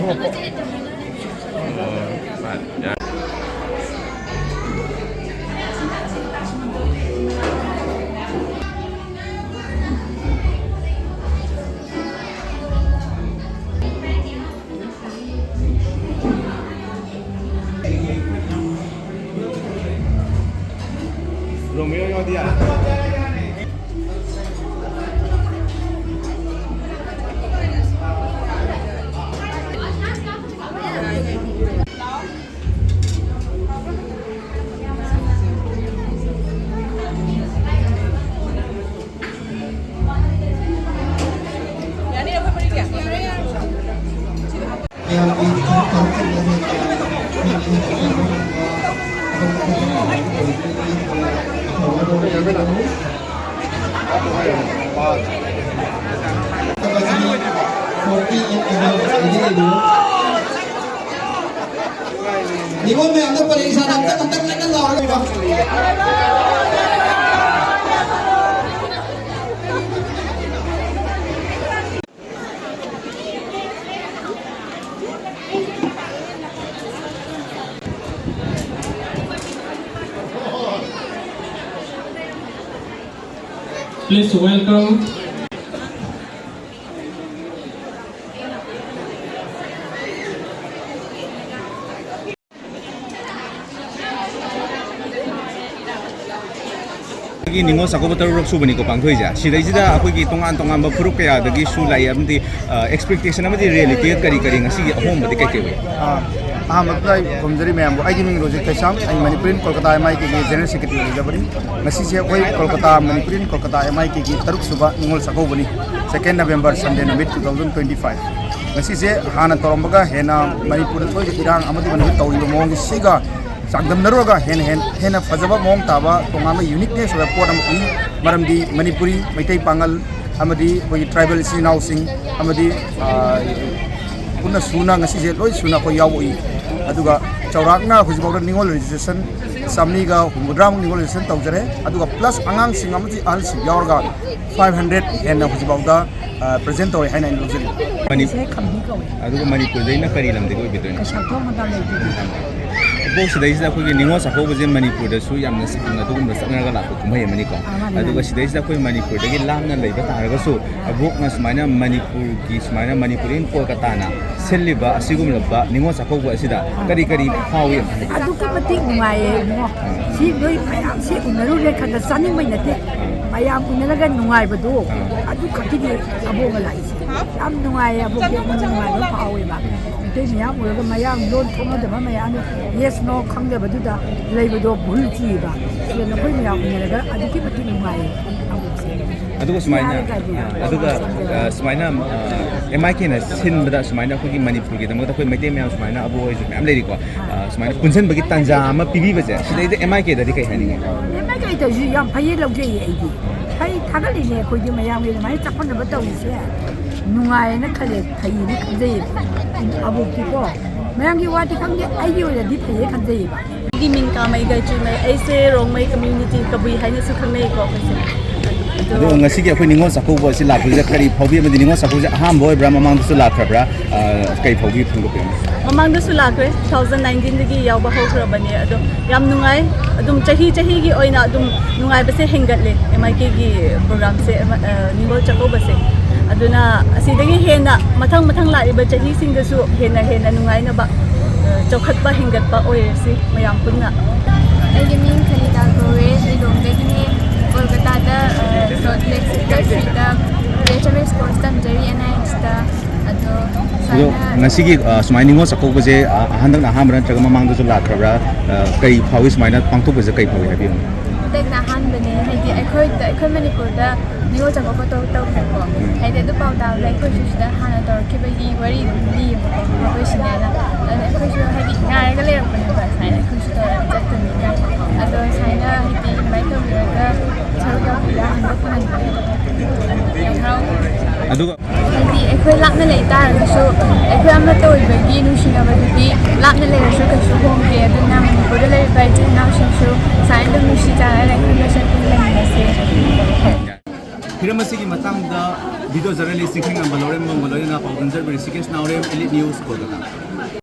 Romeo yo dia. Ningol में अंदर परेशान अंदर लेकर लाओगे Please welcome Ningol Chakouba taruk subani ko Pangthokhre ja sidai sida akoi ki tongan bafuruk kaya dagi su lai amdi expectation amdi reality kari ngasi ahom badi kai kai Ahmad Lai from Jari Member. I give Roger Kasham, I Manipur, Kalkata, MIK, General Secretary of Government. Message Kolkata, Manipur, Kolkata, MIK, Taruk Suba, Ningol Chakouba, 2nd November, Sunday, November 2025. Message Hana Torombaga, Hena, Manipur, Iran, Amadi, Tawimong, Siga, Sagdam Naroga, Hena Fazaba, Mong Tava, Tongama, uniqueness of the port of Maramdi, Manipuri, Maitei Pangal, Amadi, tribal scene housing, Amadi, Puna Suna, Nasi, Loy Suna, Koyawi. Aduga Chaurakna, who's about Ningol registration, Samniga, Mudram Ningol registration, Taujare, Aduga plus Angang Singamati Als Yorga 500 and who's about the present or Hana in Luxury. Aduga Manipur, they never in the go between. Both days that we Ningol Chakouba in Manipur, the Suyam, the Dum, the Sanagala, Manico. Aduga days that we Manipur, they get Lam and Labor, a book as minor Manipur, Gis minor Manipurin, Kolkata. Seliba, Sigumaba, Ningol Chakouba Sida, Kari how we Adukating my she Unaruka can the sunny minute. I am Unalaga Nungai Badu, Adukati Abogalize. I'm Nungai Aboga power. Take me up with my young Lord Tomo the Mamayano, yes, no, come the Baduda, Labado Bultiba. Then the Premier Unalaga, Adukating my. Aduga Smina MIK na sin bada Smina ko Manipur ki tamo ko mete me Smina abo is am lady ko Smina punsan bagi tanja ma pibi ba ja sidai MIK da dikai hani MIK to ji yam phai lo je yi phai thagali ne ko ji mayam wi mai chapon ba taw se nungai na khale phai ni khade abo ki ko mayam ki wati khang ye ai yo ya di phai khade ba di min ka mai ga chi mai ai se rong mai community ka bui hai ne su khang nei ko ngasi ki Ningol Chakouba si lakhu ja kari phaubi amadi Ningol Chakouba aham boy bra mamang su lakhra kai phaubi phung ko mamang su lakhre 2019 dagi yaw ba hokra bani ado yam nungai adum chahi gi oina adum nungai ba se hengatle MIK gi program se Ningol Chakouba se aduna asidagi hena mathang la iba chahi sing da su hena nungai na ba chokhat ba hengat ba oi si mayam punna ai gi min khalida gore si dong dagi ne Kolkata Salt Lake City HMS Constant Jerry Enhancement ngasi ki sumai Ningol Chakouba je handang na hamran traga mamang do lakhra kai phawi sumai na Pangthokhre je kai phawi habi tek na han bane haidi akhoi Manipur da Ningol Chakouba to ko haidi do pau da lai ko shi da hana tor ki ba gi wari li ko shi na akhoi shi haidi ngai ga le ko ba sai na ko shi to jatta ni ka ado sai na haidi mai to ga charuga pila han ko han aduga haidi akhoi lakna le ta so akhoi am to ba gi nu shi na ba di lakna le so ka so hom ke da na Manipur le ba ji na shi so sai da nu shi ta la ko na sa ko le na se हिरम असिगी मतंगदा video journalist Singh नंबर लोरेम मंगलोय ना पाउंजर बरी सिकेस नावरेम एलिट न्यूज़ कोलकाता